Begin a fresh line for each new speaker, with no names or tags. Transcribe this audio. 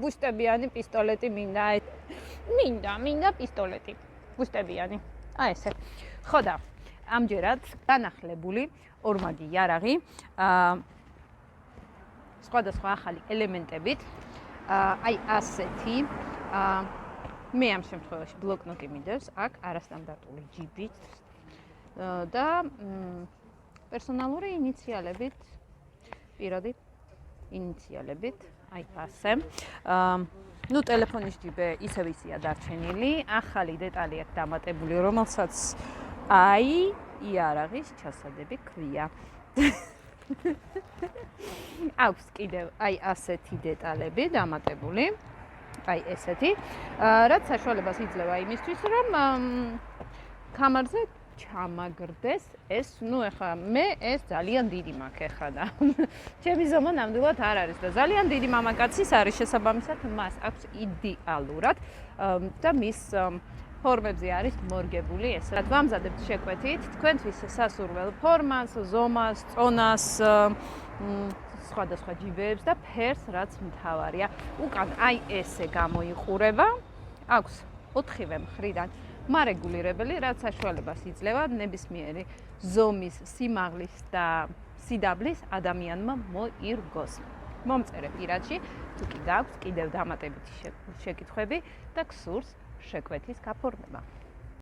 ბუშტებიანი პისტოლეტი მინდა. მინდა პისტოლეტი. ბუშტებიანი. აი ესე. ხო და ამჯერად განახლებული ორმაგი იარაღი სხვადასხვა ახალი ელემენტებით აი ასეთი მე ამ შემთხვევაში ბლოკნოტი მინდევს აქ არასტანდარტული ჯიბით და პერსონალური ინიციალებით პირადი ინიციალებით აი ასე ну ტელეფონის ჯიბე ისევ ისეა დარჩენილი ახალი დეტალი აქვს დამატებული რომელსაც აი იარაღის ჩასადები ქვია აქვს კიდევ აი ასეთი დეტალები დამატებული აი ესეთი რაც საშუალებას იძლევა იმისთვის რომ კამარზე ჩამაგრდეს ეს ну ეხლა მე ეს ძალიან დიდი მაქვს ეხლა და ჩემი ზომა ნამდვილად არ არის და ძალიან დიდი მამაკაცის არის შესაბამისად მას აქვს იდეალურად და მის ფორმებზე არის მორგებული ეს. ვამზადებთ შეკვეთით თქვენთვის სასურველ ფორმას, ზომას, წონას, სხვადასხვა ჯიბეებს და ფერს, რაც მთავარია. უკან აი ესე გამოიყურება. აქვს 4-ვე მხრიდან მარეგულირებელი, რაც საშუალებას იძლევა ნებისმიერი ზომის, სიმაღლის და სიდაბლის ადამიანმა მოირგოს. მომწერე პირადში, თუ კი გაქვს კიდევ დამატებითი შეკითხვები და გსურს შეკვეთის გაფორმება.